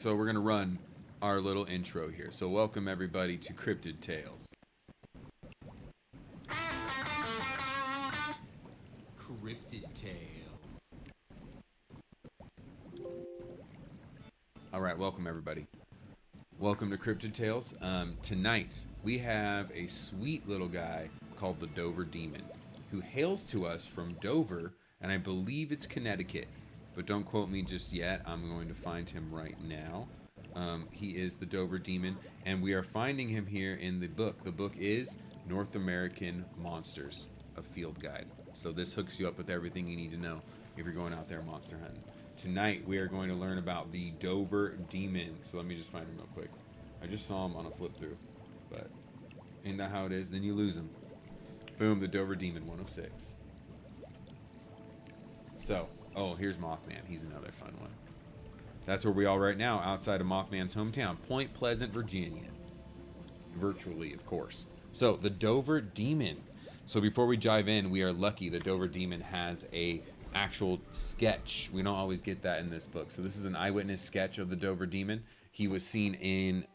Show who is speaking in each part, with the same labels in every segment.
Speaker 1: So we're gonna run our little intro here. So welcome everybody to Cryptid Tales.
Speaker 2: Cryptid Tales.
Speaker 1: All right, welcome everybody. Welcome to Cryptid Tales. Tonight we have a sweet little guy called the Dover Demon, who hails to us from Dover, and I believe it's Connecticut. But don't quote me just yet. I'm going to find him right now. He is the Dover Demon, and we are finding him here in the book. The book is North American Monsters, a field guide. So this hooks you up with everything you need to know if you're going out there monster hunting. Tonight we are going to learn about the Dover Demon. So let me just find him real quick. I just saw him on a flip through, but ain't that how it is? Then you lose him. Boom, the Dover Demon 106. So, oh, here's Mothman. He's another fun one. That's where we are right now, outside of Mothman's hometown, Point Pleasant, Virginia. Virtually, of course. So, the Dover Demon. So before we dive in, we are lucky the Dover Demon has a actual sketch. We don't always get that in this book. So this is an eyewitness sketch of the Dover Demon. He was seen in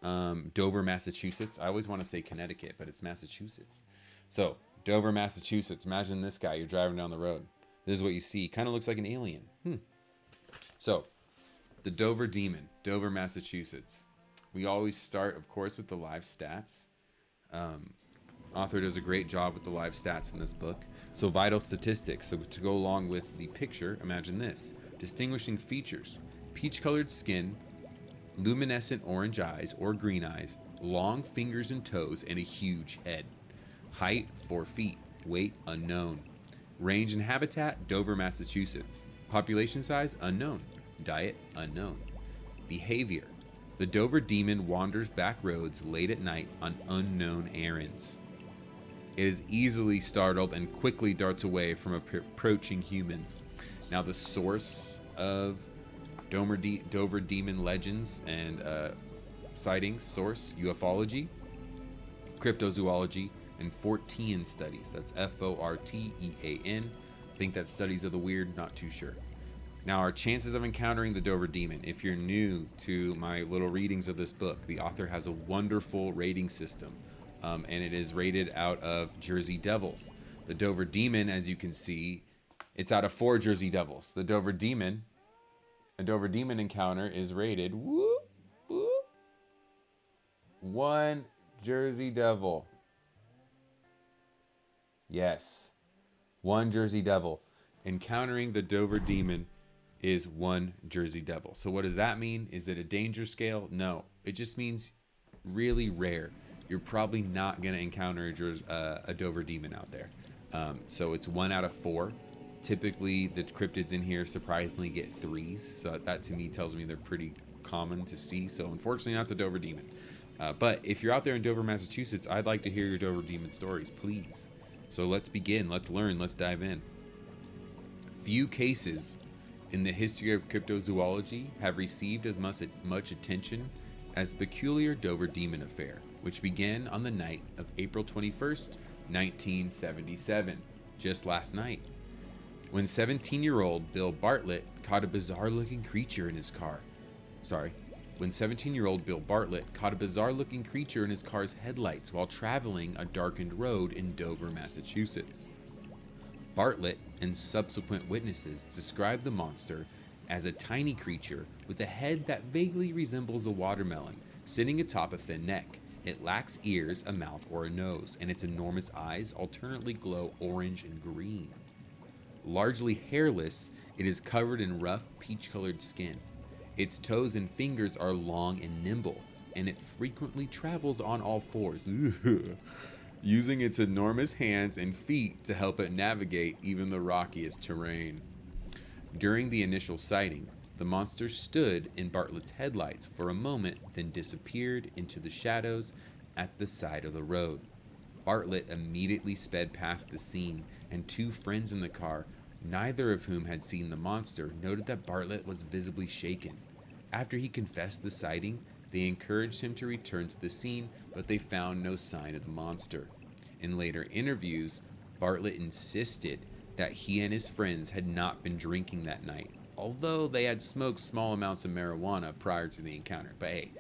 Speaker 1: Dover, Massachusetts. I always want to say Connecticut, but it's Massachusetts. So, Dover, Massachusetts. Imagine this guy. You're driving down the road. This is what you see. Kind of looks like an alien. So, the Dover Demon, Dover, Massachusetts. We always start, of course, with the live stats. Author does a great job with the live stats in this book. So, vital statistics. So, to go along with the picture, imagine this. Distinguishing features. Peach-colored skin, luminescent orange eyes or green eyes, long fingers and toes, and a huge head. Height, 4 feet. Weight, unknown. Range and habitat, Dover, Massachusetts. Population size, unknown. Diet, unknown. Behavior. The Dover Demon wanders back roads late at night on unknown errands. It is easily startled and quickly darts away from approaching humans. Now, the source of Dover Demon legends and sightings, source, ufology, cryptozoology, and Fortean studies. That's Fortean. I think that's studies of the weird, not too sure. Now, our chances of encountering the Dover Demon. If you're new to my little readings of this book, the author has a wonderful rating system, and it is rated out of Jersey Devils. The Dover Demon, as you can see, it's out of 4 Jersey Devils. A Dover Demon encounter is rated 1 Jersey Devil. Yes, 1 Jersey Devil. Encountering the Dover Demon is 1 Jersey Devil. So what does that mean? Is it a danger scale? No, it just means really rare. You're probably not going to encounter a Dover Demon out there. So it's 1 out of 4. Typically, the cryptids in here surprisingly get 3s. So that to me tells me they're pretty common to see. So unfortunately, not the Dover Demon. But if you're out there in Dover, Massachusetts, I'd like to hear your Dover Demon stories, please. So let's begin. Let's learn. Let's dive in. Few cases in the history of cryptozoology have received as much attention as the peculiar Dover Demon affair, which began on the night of April 21st, 1977, just last night, when 17-year-old Bill Bartlett caught a bizarre-looking creature in his car. When 17-year-old Bill Bartlett caught a bizarre-looking creature in his car's headlights while traveling a darkened road in Dover, Massachusetts. Bartlett and subsequent witnesses described the monster as a tiny creature with a head that vaguely resembles a watermelon, sitting atop a thin neck. It lacks ears, a mouth, or a nose, and its enormous eyes alternately glow orange and green. Largely hairless, it is covered in rough, peach-colored skin. Its toes and fingers are long and nimble, and it frequently travels on all fours, using its enormous hands and feet to help it navigate even the rockiest terrain. During the initial sighting, the monster stood in Bartlett's headlights for a moment, then disappeared into the shadows at the side of the road. Bartlett immediately sped past the scene, and 2 friends in the car, neither of whom had seen the monster, noted that Bartlett was visibly shaken. After he confessed the sighting, they encouraged him to return to the scene, but they found no sign of the monster. In later interviews, Bartlett insisted that he and his friends had not been drinking that night, although they had smoked small amounts of marijuana prior to the encounter. But hey,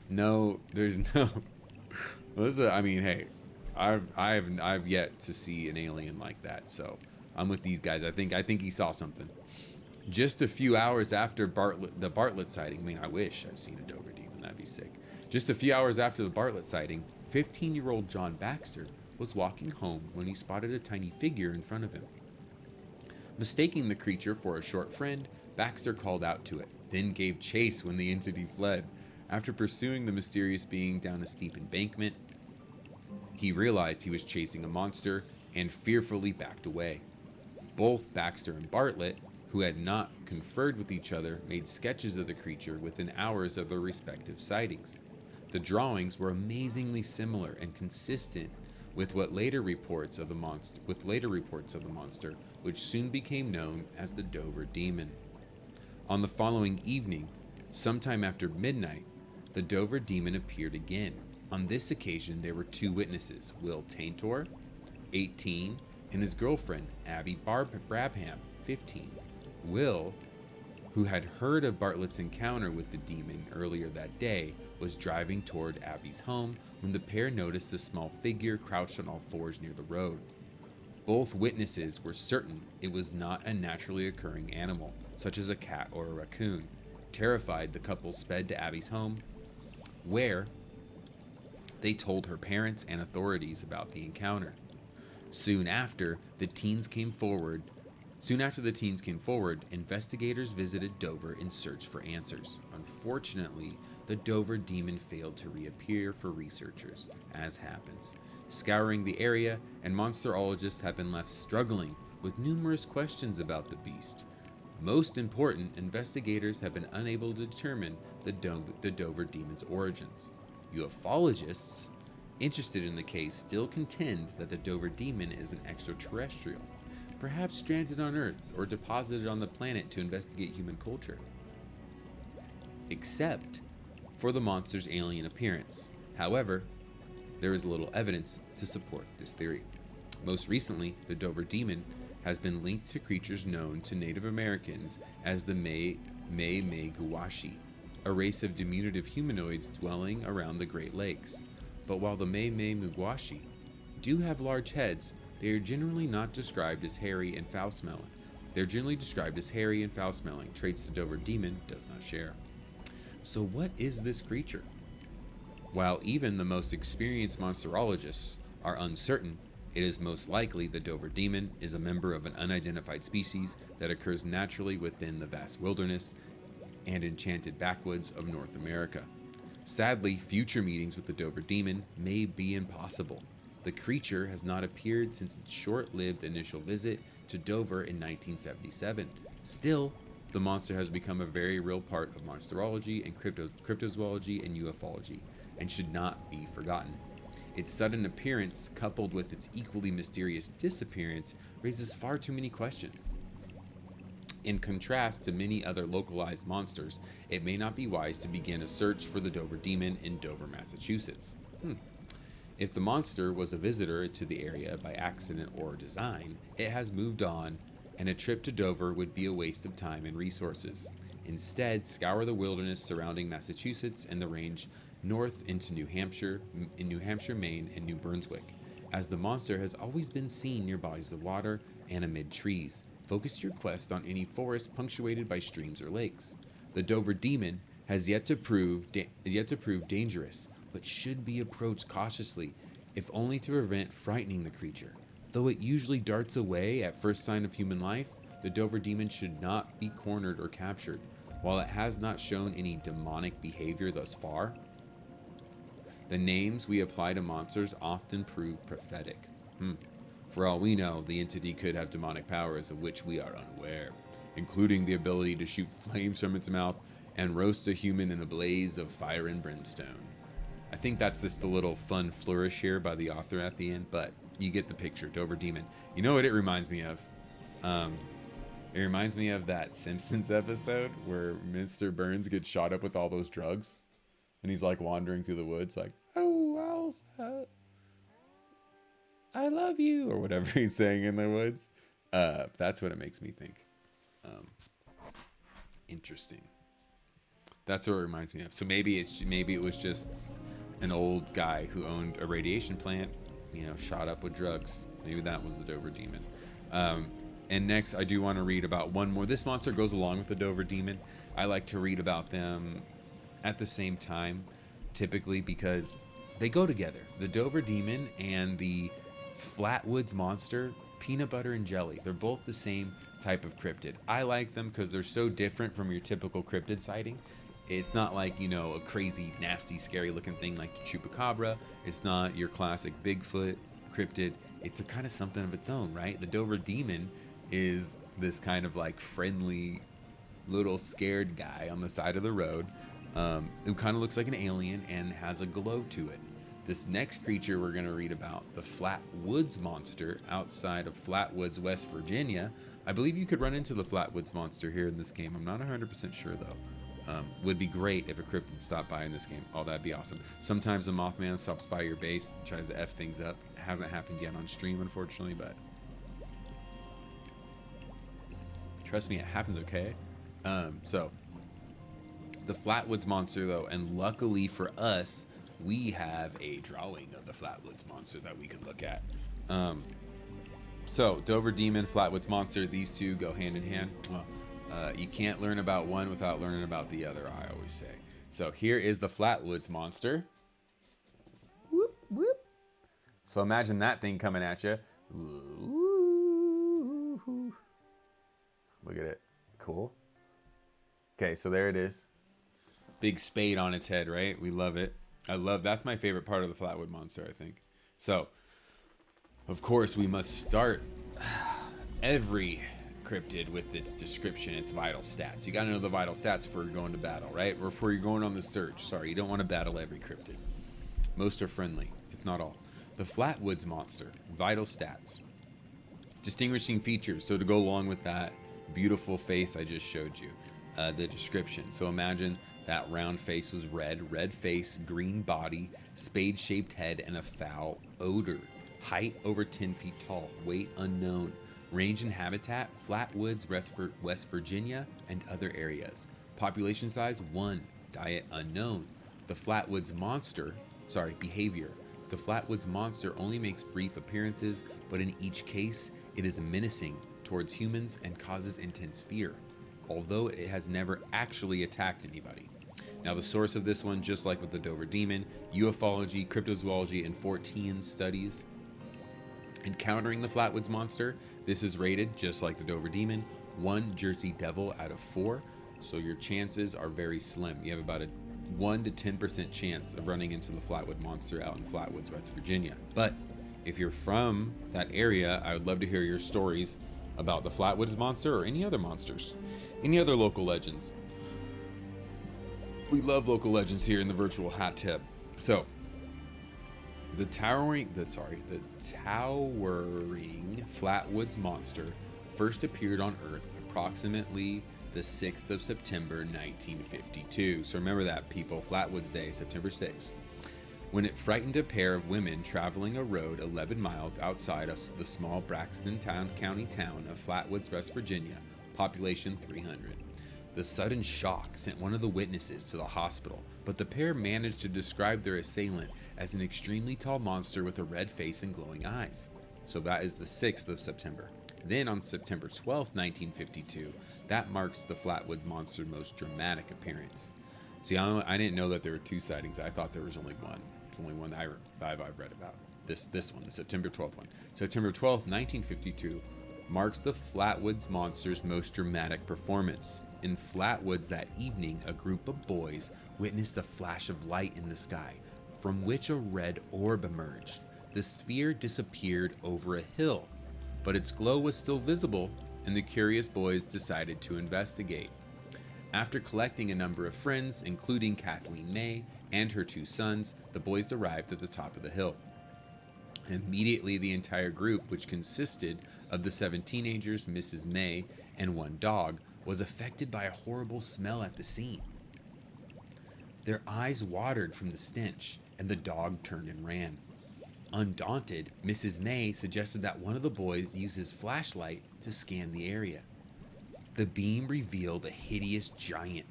Speaker 1: no, there's no. Listen, I mean, hey, I've yet to see an alien like that, so I'm with these guys. I think he saw something. Just a few hours after the Bartlett sighting, I mean, I wish I've seen a Dover demon. That'd be sick. Just a few hours after the Bartlett sighting, 15-year-old John Baxter was walking home when he spotted a tiny figure in front of him. Mistaking the creature for a short friend, Baxter called out to it, then gave chase when the entity fled. After pursuing the mysterious being down a steep embankment, he realized he was chasing a monster and fearfully backed away. Both Baxter and Bartlett, who had not conferred with each other, made sketches of the creature within hours of their respective sightings. The drawings were amazingly similar and consistent with later reports of the monster, which soon became known as the Dover Demon. On the following evening, sometime after midnight, the Dover Demon appeared again. On this occasion, there were two witnesses, Will Taintor, 18, and his girlfriend, Abby Brabham, 15. Will, who had heard of Bartlett's encounter with the demon earlier that day, was driving toward Abby's home when the pair noticed a small figure crouched on all fours near the road. Both witnesses were certain it was not a naturally occurring animal, such as a cat or a raccoon. Terrified, the couple sped to Abby's home, where they told her parents and authorities about the encounter. Soon after the teens came forward, investigators visited Dover in search for answers. Unfortunately, the Dover demon failed to reappear for researchers, as happens. Scouring the area, and monsterologists have been left struggling with numerous questions about the beast. Most important, investigators have been unable to determine the Dover demon's origins. Ufologists interested in the case still contend that the Dover demon is an extraterrestrial, perhaps stranded on Earth or deposited on the planet to investigate human culture. Except for the monster's alien appearance. However, there is little evidence to support this theory. Most recently, the Dover demon has been linked to creatures known to Native Americans as the May-May-Guwashi, a race of diminutive humanoids dwelling around the Great Lakes. But while the May-May-Guwashi do have large heads, they are generally not described as hairy and foul-smelling. Traits the Dover demon does not share. So what is this creature? While even the most experienced monsterologists are uncertain, it is most likely the Dover demon is a member of an unidentified species that occurs naturally within the vast wilderness and enchanted backwoods of North America. Sadly, future meetings with the Dover demon may be impossible. The creature has not appeared since its short-lived initial visit to Dover in 1977. Still, the monster has become a very real part of monsterology and cryptozoology and ufology, and should not be forgotten. Its sudden appearance, coupled with its equally mysterious disappearance, raises far too many questions. In contrast to many other localized monsters, it may not be wise to begin a search for the Dover demon in Dover, Massachusetts. If the monster was a visitor to the area by accident or design, it has moved on, and a trip to Dover would be a waste of time and resources. Instead, scour the wilderness surrounding Massachusetts and the range north into New Hampshire, Maine, and New Brunswick, as the monster has always been seen near bodies of water and amid trees. Focus your quest on any forest punctuated by streams or lakes. The Dover demon has yet to prove dangerous, but should be approached cautiously, if only to prevent frightening the creature. Though it usually darts away at first sign of human life, the Dover demon should not be cornered or captured. While it has not shown any demonic behavior thus far, the names we apply to monsters often prove prophetic. For all we know, the entity could have demonic powers of which we are unaware, including the ability to shoot flames from its mouth and roast a human in a blaze of fire and brimstone. I think that's just a little fun flourish here by the author at the end, but you get the picture. Dover demon. You know what it reminds me of? It reminds me of that Simpsons episode where Mr. Burns gets shot up with all those drugs, and he's like wandering through the woods, like, "Oh, Alpha, I love you," or whatever he's saying in the woods. That's what it makes me think. Interesting. That's what it reminds me of. So maybe it was just an old guy who owned a radiation plant, shot up with drugs. Maybe that was the Dover Demon. And next, I do want to read about one more. This monster goes along with the Dover Demon. I like to read about them at the same time, typically because they go together. The Dover Demon and the Flatwoods Monster, peanut butter and jelly. They're both the same type of cryptid. I like them because they're so different from your typical cryptid sighting. It's not like, a crazy, nasty, scary looking thing like the Chupacabra. It's not your classic Bigfoot cryptid. It's a kind of something of its own, right? The Dover Demon is this kind of like friendly little scared guy on the side of the road who kind of looks like an alien and has a glow to it. This next creature we're going to read about, the Flatwoods Monster, outside of Flatwoods, West Virginia. I believe you could run into the Flatwoods Monster here in this game. I'm not 100% sure though. Would be great if a cryptid stopped by in this game. Oh, that'd be awesome. Sometimes a Mothman stops by your base, tries to F things up. It hasn't happened yet on stream, unfortunately, but trust me, it happens, okay? So, the Flatwoods Monster, though, and luckily for us, we have a drawing of the Flatwoods Monster that we could look at. So, Dover Demon, Flatwoods Monster, these two go hand in hand. You can't learn about one without learning about the other, I always say. So, here is the Flatwoods Monster. Whoop, whoop. So, imagine that thing coming at you. Look at it. Cool. Okay, so there it is. Big spade on its head, right? We love it. That's my favorite part of the Flatwood Monster, I think. So, of course, we must start every cryptid with its description, its vital stats. You gotta know the vital stats before you're going to battle, right? Or before you're going on the search. Sorry, you don't want to battle every cryptid. Most are friendly, if not all. The Flatwoods Monster, vital stats. Distinguishing features, so to go along with that beautiful face I just showed you, the description. So imagine that round face was red face, green body, spade-shaped head, and a foul odor. Height over 10 feet tall, weight unknown. Range and habitat, Flatwoods, West Virginia, and other areas. Population size, 1. Diet unknown. The Flatwoods Monster, behavior. The Flatwoods Monster only makes brief appearances, but in each case, it is menacing towards humans and causes intense fear, although it has never actually attacked anybody. Now, the source of this one, just like with the Dover Demon, ufology, cryptozoology, and Fortean studies. Encountering the Flatwoods Monster, this is rated, just like the Dover Demon, 1 Jersey Devil out of 4, so your chances are very slim. You have about a 1 to 10% chance of running into the Flatwood Monster out in Flatwoods, West Virginia. But if you're from that area, I would love to hear your stories about the Flatwoods Monster or any other monsters, any other local legends. We love local legends here in the virtual hot tub. So, the towering Flatwoods Monster first appeared on Earth approximately the 6th of September 1952. So remember that, people. Flatwoods Day, September 6th. When it frightened a pair of women traveling a road 11 miles outside of the small Braxton County town of Flatwoods, West Virginia, population 300. The sudden shock sent one of the witnesses to the hospital, but the pair managed to describe their assailant as an extremely tall monster with a red face and glowing eyes. So that is the 6th of September. Then on September 12th, 1952, that marks the Flatwoods Monster's most dramatic appearance. See, I didn't know that there were 2 sightings. I thought there was only one. There's only one I've read about. This one, the September 12th one. September 12th, 1952, marks the Flatwoods Monster's most dramatic performance. In Flatwoods that evening, a group of boys witnessed a flash of light in the sky, from which a red orb emerged. The sphere disappeared over a hill, but its glow was still visible, and the curious boys decided to investigate. After collecting a number of friends, including Kathleen May and her 2 sons, the boys arrived at the top of the hill. Immediately, the entire group, which consisted of the 7 teenagers, Mrs. May, and 1 dog, was affected by a horrible smell at the scene. Their eyes watered from the stench, and the dog turned and ran. Undaunted, Mrs. May suggested that one of the boys use his flashlight to scan the area. The beam revealed a hideous giant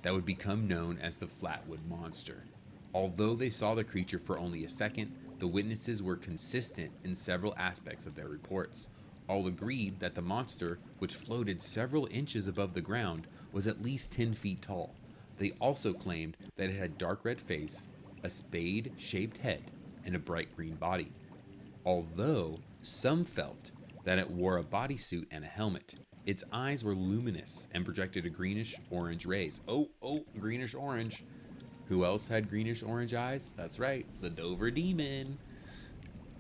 Speaker 1: that would become known as the Flatwood Monster. Although they saw the creature for only a second, the witnesses were consistent in several aspects of their reports. All agreed that the monster, which floated several inches above the ground, was at least 10 feet tall. They also claimed that it had dark red face, a spade-shaped head, and a bright green body. Although some felt that it wore a bodysuit and a helmet. Its eyes were luminous and projected a greenish orange rays. Oh, greenish orange. Who else had greenish orange eyes? That's right, the Dover Demon.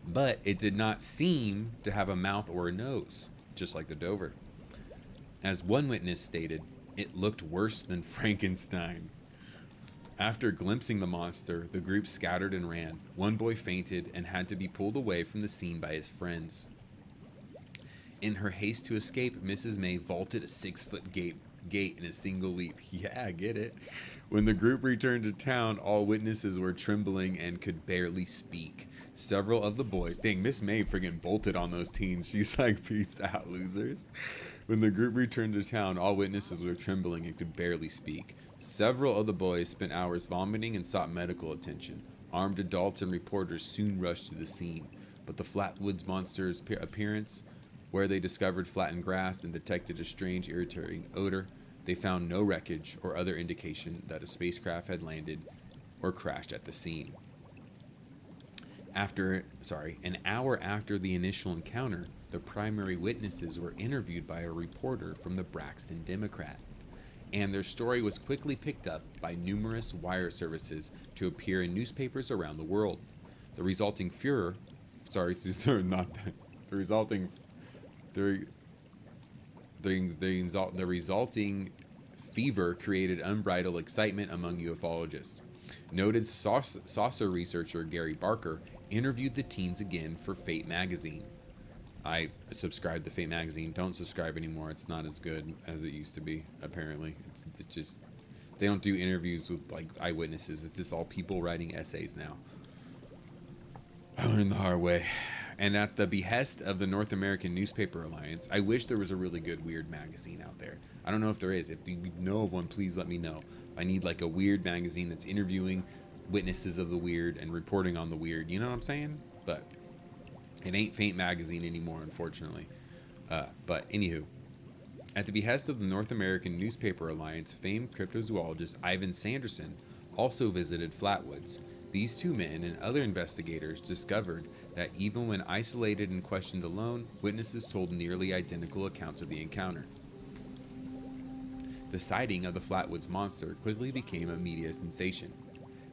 Speaker 1: But it did not seem to have a mouth or a nose, just like the Dover. As one witness stated, it looked worse than Frankenstein. After glimpsing the monster, the group scattered and ran. One boy fainted and had to be pulled away from the scene by his friends. In her haste to escape, Mrs. May vaulted a 6-foot gate in a single leap. Yeah, I get it. When the group returned to town, all witnesses were trembling and could barely speak. Several of the boys, dang, Miss May friggin' bolted on those teens. She's like, peace out, losers. When the group returned to town, all witnesses were trembling and could barely speak. Several of the boys spent hours vomiting and sought medical attention. Armed adults and reporters soon rushed to the scene, but the Flatwoods Monster's appearance, where they discovered flattened grass and detected a strange, irritating odor, they found no wreckage or other indication that a spacecraft had landed or crashed at the scene. An hour after the initial encounter, the primary witnesses were interviewed by a reporter from the Braxton Democrat, and their story was quickly picked up by numerous wire services to appear in newspapers around the world. The resulting furor, the resulting the resulting fever created unbridled excitement among ufologists. Noted saucer researcher Gary Barker interviewed the teens again for Fate magazine. I subscribed to Fate magazine. Don't subscribe anymore. It's not as good as it used to be, apparently. It's just, they don't do interviews with like eyewitnesses. It's just all people writing essays now. I learned the hard way. And at the behest of the North American Newspaper Alliance, I wish there was a really good weird magazine out there. I don't know if there is. If you know of one, please let me know. I need like a weird magazine that's interviewing witnesses of the weird and reporting on the weird. You know what I'm saying? But it ain't Faint magazine anymore, unfortunately. But anywho, at the behest of the North American Newspaper Alliance, famed cryptozoologist Ivan Sanderson also visited Flatwoods. These two men and other investigators discovered that even when isolated and questioned alone, witnesses told nearly identical accounts of the encounter. The sighting of the Flatwoods Monster quickly became a media sensation.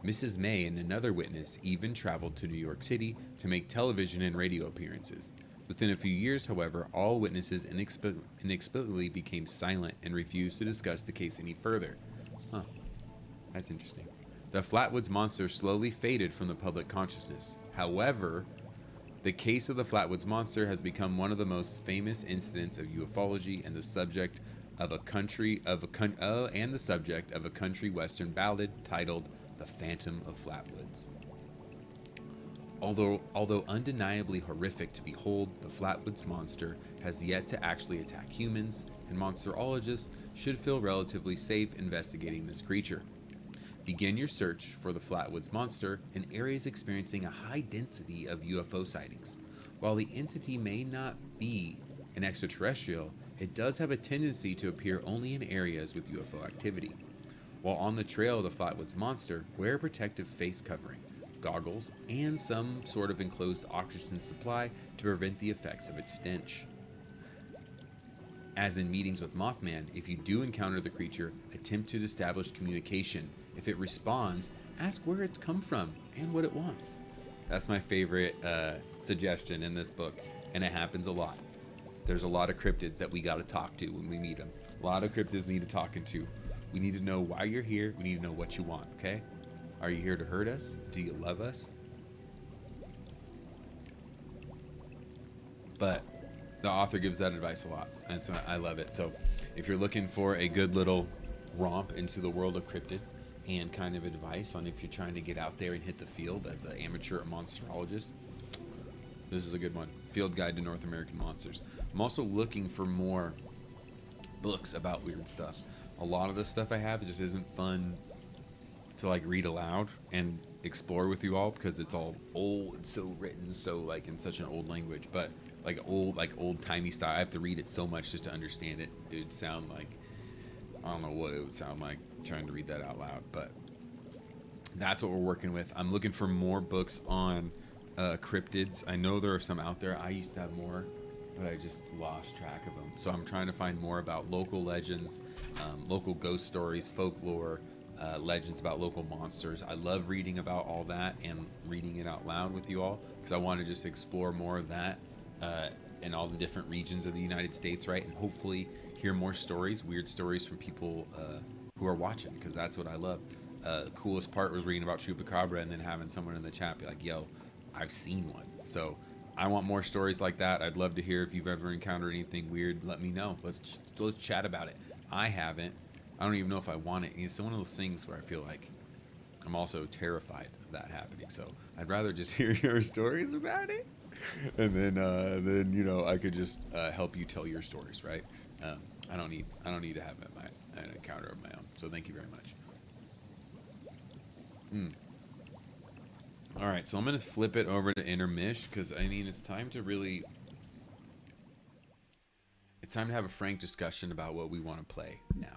Speaker 1: Mrs. May and another witness even traveled to New York City to make television and radio appearances. Within a few years, however, all witnesses inexplicably became silent and refused to discuss the case any further. Huh, that's interesting. The Flatwoods Monster slowly faded from the public consciousness. However, the case of the Flatwoods Monster has become one of the most famous incidents of ufology and the subject of a country western ballad titled "The Phantom of Flatwoods." Although undeniably horrific to behold, the Flatwoods Monster has yet to actually attack humans, and monsterologists should feel relatively safe investigating this creature. Begin your search for the Flatwoods Monster in areas experiencing a high density of UFO sightings. While the entity may not be an extraterrestrial, it does have a tendency to appear only in areas with UFO activity. While on the trail of the Flatwoods Monster, wear a protective face covering, goggles, and some sort of enclosed oxygen supply to prevent the effects of its stench. As in meetings with Mothman, if you do encounter the creature, attempt to establish communication. If it responds, ask where it's come from and what it wants. That's my favorite suggestion in this book, and it happens a lot. There's a lot of cryptids that we got to talk to when we meet them. A lot of cryptids need talking to. We need to know why you're here. We need to know what you want, okay? Are you here to hurt us? Do you love us? But the author gives that advice a lot, and so I love it. So if you're looking for a good little romp into the world of cryptids and kind of advice on if you're trying to get out there and hit the field as an amateur monsterologist, this is a good one. Field Guide to North American Monsters. I'm also looking for more books about weird stuff. A lot of the stuff I have just isn't fun to like read aloud and explore with you all because it's all old. It's so written so like in such an old language, but like old timey style. I have to read it so much just to understand it. It would sound like I don't know what it would sound like trying to read that out loud, but that's what we're working with. I'm looking for more books on cryptids. I know there are some out there. I used to have more, but I just lost track of them. So I'm trying to find more about local legends, local ghost stories, folklore, legends about local monsters. I love reading about all that and reading it out loud with you all because I want to just explore more of that in all the different regions of the United States, right? And hopefully hear more stories, weird stories from people who are watching because that's what I love. The coolest part was reading about Chupacabra and then having someone in the chat be like, yo, I've seen one. So I want more stories like that. I'd love to hear if you've ever encountered anything weird. Let me know. Let's chat about it. I haven't. I don't even know if I want it. It's one of those things where I feel like I'm also terrified of that happening. So I'd rather just hear your stories about it, and then you know I could just help you tell your stories, right? I don't need to have an encounter of my own. So thank you very much. All right, so I'm gonna flip it over to intermish because I mean it's time to have a frank discussion about what we want to play now.